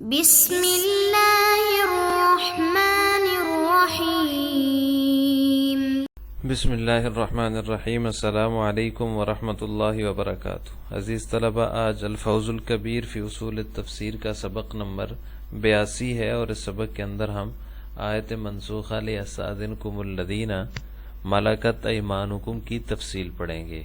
بسم اللہ الرحمن الرحیم۔ بسم اللہ الرحمن الرحیم۔ السلام علیکم ورحمۃ اللہ وبرکاتہ۔ عزیز طلبہ، آج الفوز الکبیر فی اصول التفسیر کا سبق نمبر 82 ہے، اور اس سبق کے اندر ہم آیت منسوخہ لیستأذنکم الذین ملکت ایمانکم کی تفصیل پڑھیں گے۔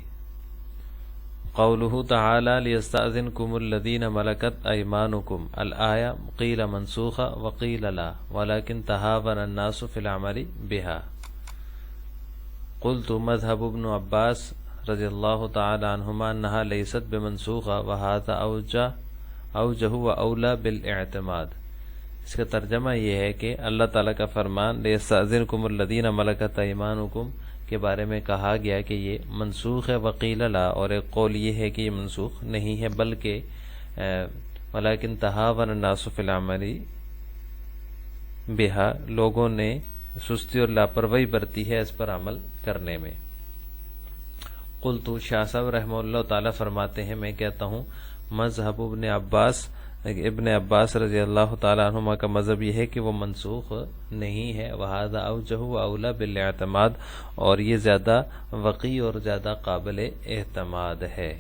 قولہ تعالی لیستأذنکم الذین ملکت ایمانکم الآیہ قیل منسوخہ وقیل لا ولکن تہاون الناس فی العمل بہا۔ قلت مذہب ابن عباس رضی اللہ تعالی عنہما انہا لیست بمنسوخہ وہذا اوجہ و اولا بالاعتماد۔ اس کا ترجمہ یہ ہے کہ اللہ تعالیٰ کا فرمان لیستأذنکم الذین ملکت ایمانکم کے بارے میں کہا گیا کہ یہ منسوخ ہے وقیل لا، اور ایک قول یہ ہے کہ یہ منسوخ نہیں ہے بلکہ ولیکن تہاون الناس فی العمل بہا، لوگوں نے سستی اور لاپرواہی برتی ہے اس پر عمل کرنے میں۔ قلت، شاہ صاحب رحمہ اللہ تعالیٰ فرماتے ہیں، میں کہتا ہوں مذہب ابن عباس رضی اللہ تعالیٰ عنہما کا مذہب یہ ہے کہ وہ منسوخ نہیں ہے، وہذا اوجہ و اولا بالاعتماد، اور یہ زیادہ وقی اور زیادہ قابل اعتماد ہے۔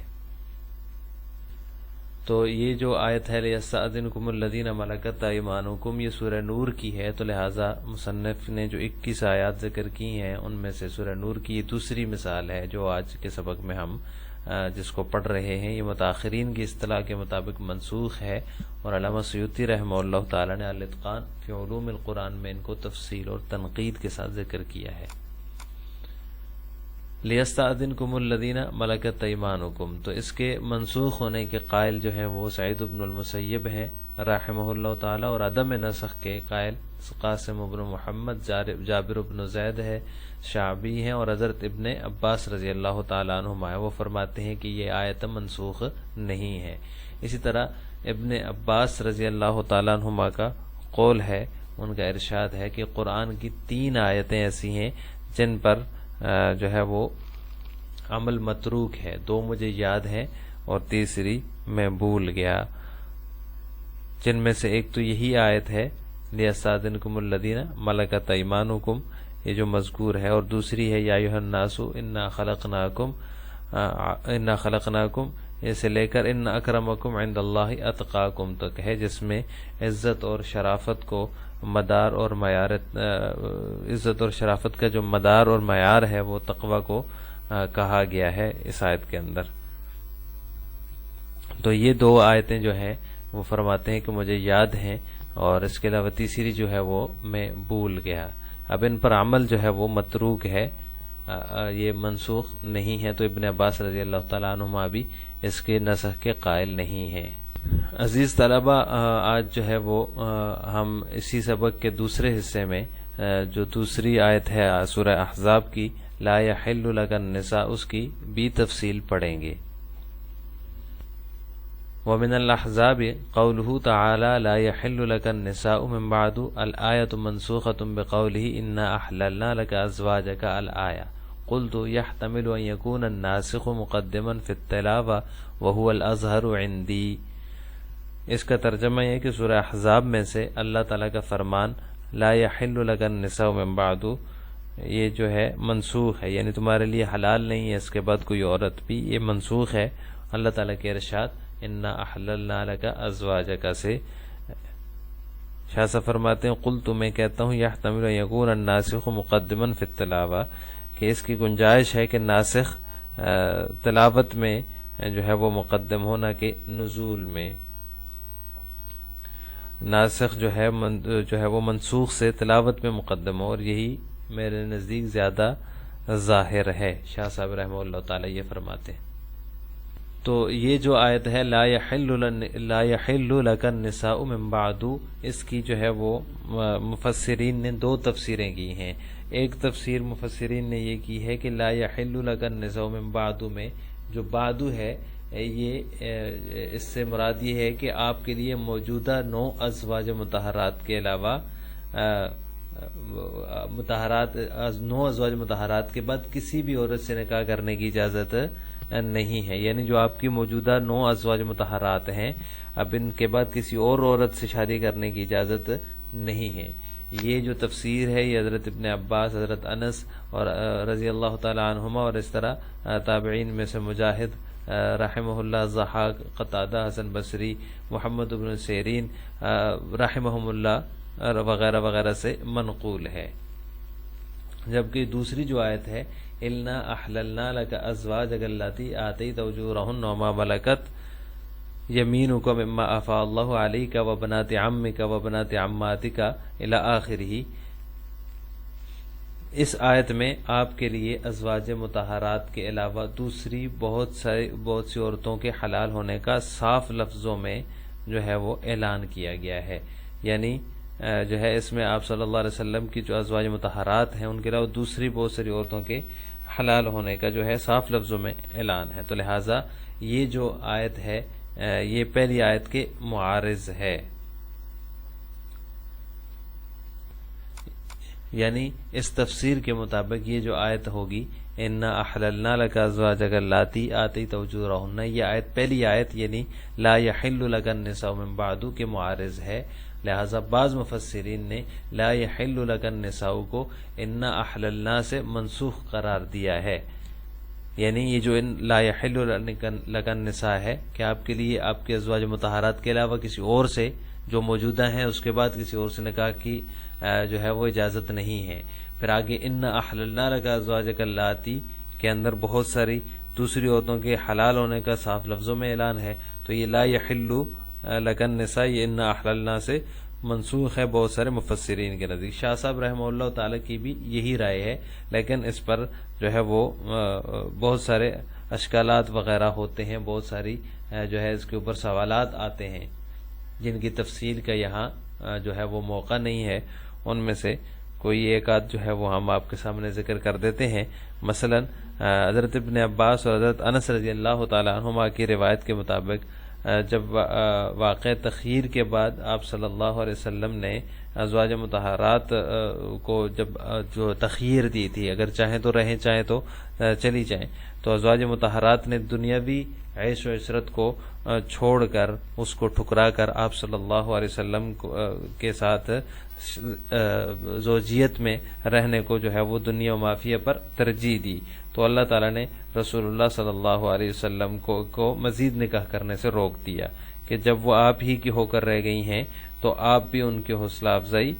تو یہ جو آیت ہے لیستأذنکم الذین ملکت ایمانکم، یہ سورہ نور کی ہے، تو لہٰذا مصنف نے جو 21 آیات ذکر کی ہیں ان میں سے سورہ نور کی یہ دوسری مثال ہے جو آج کے سبق میں ہم جس کو پڑھ رہے ہیں۔ یہ متاخرین کی اصطلاح کے مطابق منسوخ ہے، اور علامہ سیوطی رحمہ اللہ تعالی نے الاتقان فی علوم القرآن میں ان کو تفصیل اور تنقید کے ساتھ ذکر کیا ہے۔ لیستأذنکم الذین ملکت ایمانکم، تو اس کے منسوخ ہونے کے قائل جو ہیں وہ سعید بن المسیب ہیں رحمہ اللہ تعالی، اور عدم نسخ کے قائل قاسم بن محمد جابر بن زید ہے، شعبی ہیں، اور حضرت ابن عباس رضی اللہ تعالیٰ عنہما ہے۔ وہ فرماتے ہیں کہ یہ آیت منسوخ نہیں ہے۔ اسی طرح ابن عباس رضی اللہ تعالیٰ عنہما کا قول ہے، ان کا ارشاد ہے کہ قرآن کی 3 آیتیں ایسی ہیں جن پر جو ہے وہ عمل متروک ہے، 2 مجھے یاد ہیں اور تیسری میں بھول گیا، جن میں سے ایک تو یہی آیت ہے لیستأذنکم الذین ملکت ایمانکم، یہ جو مذکور ہے، اور دوسری ہے یا ایھا الناس انا خلقناکم اسے لے کر ان اکرمکم عند اللہ اتقاکم تک ہے، جس میں عزت اور شرافت کو مدار اور معیار، عزت اور شرافت کا جو مدار اور معیار ہے وہ تقوی کو کہا گیا ہے اس آیت کے اندر۔ تو یہ 2 آیتیں جو ہیں وہ فرماتے ہیں کہ مجھے یاد ہیں، اور اس کے علاوہ تیسری جو ہے وہ میں بھول گیا۔ اب ان پر عمل جو ہے وہ متروک ہے، یہ منسوخ نہیں ہے، تو ابن عباس رضی اللہ تعالیٰ عنہما بھی اس کے نسخ کے قائل نہیں ہیں۔ عزیز طلبہ، آج جو ہے وہ ہم اسی سبق کے دوسرے حصے میں جو دوسری آیت ہے سورہ احزاب کی لا یحل لک النساء، اس کی بھی تفصیل پڑھیں گے۔ ومن الاحزاب قوله تعالی لا يحل لك النساء من بعد الآية منسوخة بقوله إنا أحللنا لك أزواجك الآية۔ قلت يحتمل أن يكون الناسخ مقدما في التلاوة وهو الأظهر عندي۔ اس کا ترجمہ یہ کہ سورہ احزاب میں سے اللہ تعالیٰ کا فرمان لا يحل لك النساء من بعد، یہ جو ہے منسوخ ہے، یعنی تمہارے لیے حلال نہیں ہے اس کے بعد کوئی عورت بھی، یہ منسوخ ہے اللہ تعالیٰ کے ارشاد انا احللنا لک ازواجک سے۔ شاہ صاحب فرماتے ہیں قلت، میں کہتا ہوں یحتمل ان یکون الناسخ مقدما فی التلاوہ، کہ اس کی گنجائش ہے کہ ناسخ تلاوت میں جو ہے وہ مقدم ہونا کہ نزول میں، ناسخ جو ہے وہ منسوخ سے تلاوت میں مقدم ہو، اور یہی میرے نزدیک زیادہ ظاہر ہے۔ شاہ صاحب رحمہ اللہ تعالی یہ فرماتے ہیں۔ تو یہ جو آیت ہے لا یحل لک النساء من بعد، اس کی جو ہے وہ مفسرین نے 2 تفسیریں کی ہیں۔ ایک تفسیر مفسرین نے یہ کی ہے کہ لا یحل لک النساء من بعد میں جو بعد ہے، یہ اس سے مراد یہ ہے کہ آپ کے لیے موجودہ 9 ازواج مطہرات کے علاوہ 9 ازواج مطہرات کے بعد کسی بھی عورت سے نکاح کرنے کی اجازت نہیں ہے، یعنی جو آپ کی موجودہ 9 ازواج مطہرات ہیں، اب ان کے بعد کسی اور عورت سے شادی کرنے کی اجازت نہیں ہے۔ یہ جو تفسیر ہے یہ حضرت ابن عباس، حضرت انس اور رضی اللہ تعالی عنہما، اور اس طرح تابعین میں سے مجاہد رحمہ اللہ، ضحاک، قتادہ، حسن بصری، محمد بن سیرین رحمہم اللہ وغیرہ وغیرہ سے منقول ہے۔ جبکہ دوسری جو آیت ہے اِنَّا أَحْلَلْنَا لَكَ أَزْوَاجَكَ اللَّاتِي آتَيْتَ أُجُورَهُنَّ وَمَا مَلَكَتْ يَمِينُكَ مِمَّا أَفَاءَ اللَّهُ عَلَيْكَ وَبَنَاتِ عَمِّكَ وَبَنَاتِ عَمَّاتِكَ إِلَى آخِرِهِ۔ اس آیت میں آپ کے لیے ازواج مطہرات کے علاوہ دوسری بہت سی عورتوں کے حلال ہونے کا صاف لفظوں میں جو ہے وہ اعلان کیا گیا ہے، یعنی جو ہے اس میں آپ صلی اللہ علیہ وسلم کی جو ازواج مطہرات ہیں ان کے علاوہ دوسری بہت ساری عورتوں کے حلال ہونے کا جو ہے صاف لفظوں میں اعلان ہے، تو لہٰذا یہ جو آیت ہے یہ پہلی آیت کے معارض ہے، یعنی اس تفسیر کے مطابق یہ جو آیت ہوگی اِنَّا أَحْلَلْنَا لَكَ أَزْوَاجَكَ اللَّاتِي آتَيْتَ أُجُورَهُنَّ، یہ آیت پہلی آیت یعنی لا يحل لك النساء من بعد کے معارض ہے، لہذا بعض مفسرین نے لا يحل لك النساء کو اِنَّا أَحْلَلْنَا سے منسوخ قرار دیا ہے، یعنی یہ جو لا يحل لك النساء ہے کہ آپ کے لیے آپ کے ازواج مطہرات کے علاوہ کسی اور سے جو موجودہ ہیں اس کے بعد کسی اور سے نکاح کی جو ہے وہ اجازت نہیں ہے۔ پھر آگے اِنَّا أَحْلَلْنَا لَكَ أَزْوَاجَكَ اللَّاتِي کے اندر بہت ساری دوسری عورتوں کے حلال ہونے کا صاف لفظوں میں اعلان ہے، تو یہ لا يحل لك النساء یہ اِنَّا أَحْلَلْنَا سے منسوخ ہے بہت سارے مفسرین کے نزدیک۔ شاہ صاحب رحمہ اللہ تعالیٰ کی بھی یہی رائے ہے، لیکن اس پر جو ہے وہ بہت سارے اشکالات وغیرہ ہوتے ہیں، بہت ساری جو ہے اس کے اوپر سوالات آتے ہیں جن کی تفصیل کا یہاں جو ہے وہ موقع نہیں ہے، ان میں سے کوئی ایک آدھ جو ہے وہ ہم آپ کے سامنے ذکر کر دیتے ہیں۔ مثلا حضرت ابن عباس اور حضرت انس رضی اللہ تعالیٰ عنہما کی روایت کے مطابق جب واقع تخییر کے بعد آپ صلی اللہ علیہ وسلم نے ازواج مطہرات کو جب جو تخییر دی تھی، اگر چاہیں تو رہیں چاہیں تو چلی جائیں، تو ازواج مطہرات نے دنیاوی عیش و عشرت کو چھوڑ کر اس کو ٹھکرا کر آپ صلی اللہ علیہ وسلم کے ساتھ زوجیت میں رہنے کو جو ہے وہ دنیا و مافیہ پر ترجیح دی، تو اللہ تعالیٰ نے رسول اللہ صلی اللہ علیہ وسلم کو مزید نکاح کرنے سے روک دیا کہ جب وہ آپ ہی کی ہو کر رہ گئی ہیں تو آپ بھی ان کی حوصلہ افزائی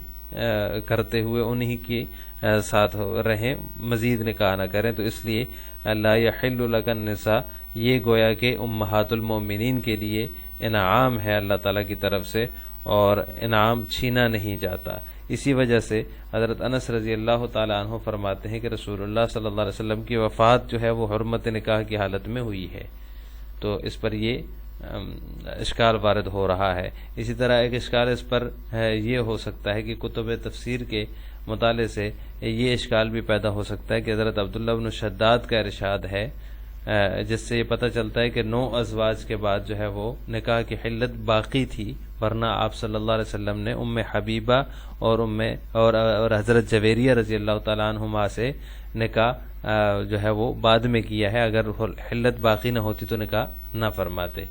کرتے ہوئے انہی کے ساتھ رہیں، مزید نکاح نہ کریں، تو اس لیے لا يحل لك النساء یہ گویا کہ امہات المومنین کے لیے انعام ہے اللہ تعالیٰ کی طرف سے، اور انعام چھینا نہیں جاتا۔ اسی وجہ سے حضرت انس رضی اللہ تعالیٰ عنہ فرماتے ہیں کہ رسول اللہ صلی اللہ علیہ وسلم کی وفات جو ہے وہ حرمت نکاح کی حالت میں ہوئی ہے، تو اس پر یہ اشکال وارد ہو رہا ہے۔ اسی طرح ایک اشکال اس پر یہ ہو سکتا ہے کہ کتب تفسیر کے مطالعے سے یہ اشکال بھی پیدا ہو سکتا ہے کہ حضرت عبداللہ بن شداد کا ارشاد ہے جس سے یہ پتہ چلتا ہے کہ 9 ازواج کے بعد جو ہے وہ نکاح کی حلت باقی تھی، ورنہ آپ صلی اللہ علیہ وسلم نے ام حبیبہ اور حضرت جویریہ رضی اللہ تعالیٰ عنہما سے نکاح جو ہے وہ بعد میں کیا ہے، اگر حلت باقی نہ ہوتی تو نکاح نہ فرماتے۔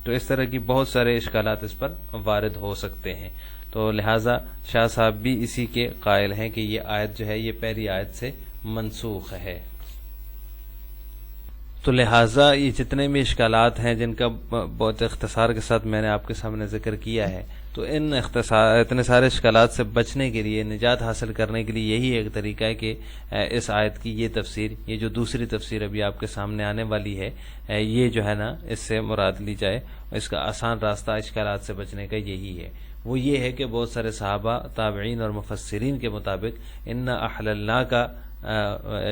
تو اس طرح کی بہت سارے اشکالات اس پر وارد ہو سکتے ہیں، تو لہٰذا شاہ صاحب بھی اسی کے قائل ہیں کہ یہ آیت جو ہے یہ پہلی آیت سے منسوخ ہے۔ تو لہٰذا یہ جتنے بھی اشکالات ہیں جن کا بہت اختصار کے ساتھ میں نے آپ کے سامنے ذکر کیا ہے، تو اتنے سارے اشکالات سے بچنے کے لیے، نجات حاصل کرنے کے لیے یہی ایک طریقہ ہے کہ اس آیت کی یہ تفسیر، یہ جو دوسری تفسیر ابھی آپ کے سامنے آنے والی ہے، یہ جو ہے نا اس سے مراد لی جائے، اس کا آسان راستہ اشکالات سے بچنے کا یہی ہے۔ وہ یہ ہے کہ بہت سارے صحابہ، تابعین اور مفسرین کے مطابق اِنَّا أَحْلَلْنَا کا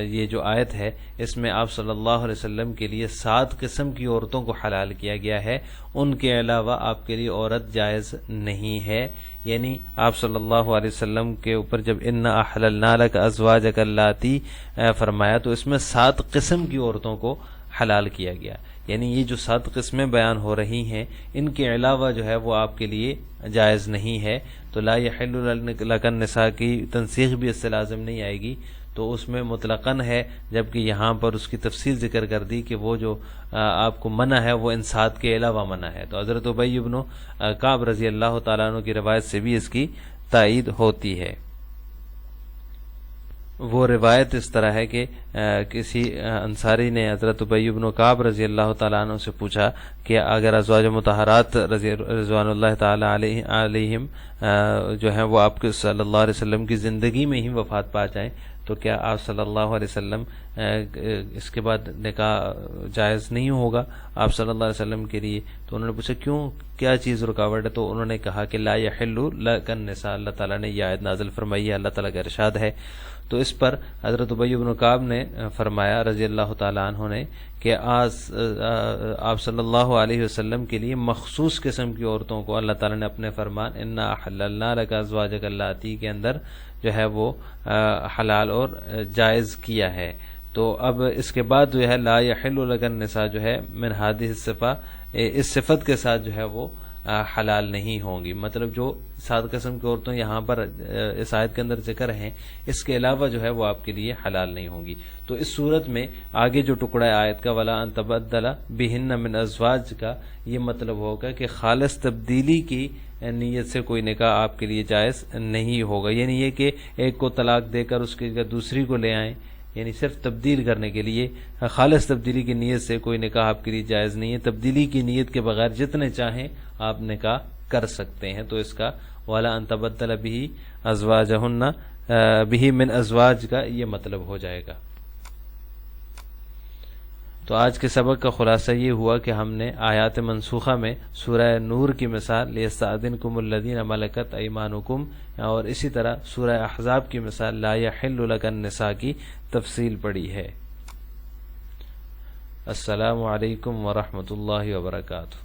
یہ جو آیت ہے اس میں آپ صلی اللہ علیہ وسلم کے لیے 7 قسم کی عورتوں کو حلال کیا گیا ہے، ان کے علاوہ آپ کے لیے عورت جائز نہیں ہے، یعنی آپ صلی اللہ علیہ وسلم کے اوپر جب اِنَّا أَحْلَلْنَا لَكَ أَزْوَاجَكَ اللَّاتِي فرمایا تو اس میں 7 قسم کی عورتوں کو حلال کیا گیا، یعنی یہ جو 7 قسمیں بیان ہو رہی ہیں ان کے علاوہ جو ہے وہ آپ کے لیے جائز نہیں ہے، تو لا يحل لك النساء کی تنسیخ بھی اس سے لازم نہیں آئے گی، تو اس میں مطلقاً ہے، جبکہ یہاں پر اس کی تفصیل ذکر کر دی کہ وہ جو آپ کو منع ہے وہ انصات کے علاوہ منع ہے۔ تو حضرت ابی بن کعب رضی اللہ تعالیٰ عنہ کی روایت سے بھی اس کی تائید ہوتی ہے۔ وہ روایت اس طرح ہے کہ کسی انصاری نے حضرت ابی بن کعب رضی اللہ تعالیٰ عنہ سے پوچھا کہ اگر ازواج مطہرات رضوان اللہ تعالیٰ علیہم جو ہیں وہ آپ کے صلی اللہ علیہ وسلم کی زندگی میں ہی وفات پا جائیں تو کیا آپ صلی اللہ علیہ وسلم اس کے بعد نکاح جائز نہیں ہوگا آپ صلی اللہ علیہ وسلم کے لیے؟ تو انہوں نے پوچھا کیوں، کیا چیز رکاوٹ ہے؟ تو انہوں نے کہا کہ لا یحل لک النساء، اللہ تعالیٰ نے یہ آیت نازل فرمائی ہے، اللہ تعالیٰ کا ارشاد ہے۔ تو اس پر حضرت ابی بن کعب نے فرمایا رضی اللہ تعالیٰ عنہ نے کہ آپ صلی اللہ علیہ وسلم کے لیے مخصوص قسم کی عورتوں کو اللہ تعالیٰ نے اپنے فرمان انا احللنا لک ازواجک اللاتی کے اندر جو ہے وہ حلال اور جائز کیا ہے۔ تو اب اس کے بعد جو ہے لا یحل لک النساء جو ہے من ہذہ الصفہ، اس صفت کے ساتھ جو ہے وہ حلال نہیں ہوں گی، مطلب جو 7 قسم کی عورتوں یہاں پر اس آیت کے اندر ذکر ہیں اس کے علاوہ جو ہے وہ آپ کے لیے حلال نہیں ہوں گی۔ تو اس صورت میں آگے جو ٹکڑا ہے آیت کا ولا ان تبدل بہن من ازواج کا، یہ مطلب ہوگا کہ خالص تبدیلی کی نیت سے کوئی نکاح آپ کے لیے جائز نہیں ہوگا، یعنی یہ کہ ایک کو طلاق دے کر اس کی جگہ دوسری کو لے آئیں، یعنی صرف تبدیل کرنے کے لیے خالص تبدیلی کی نیت سے کوئی نکاح آپ کے لیے جائز نہیں ہے۔ تبدیلی کی نیت کے بغیر جتنے چاہیں آپ نکاح کر سکتے ہیں۔ تو اس کا والا ان تبدل به ازواجهن به من ازواج کا یہ مطلب ہو جائے گا۔ تو آج کے سبق کا خلاصہ یہ ہوا کہ ہم نے آیات منسوخہ میں سورہ نور کی مثال لیستأذنکم الذین ملکت ایمانکم اور اسی طرح سورہ احزاب کی مثال لا یحل لک النساء کی تفصیل پڑھی ہے۔ السلام علیکم ورحمۃ اللہ وبرکاتہ۔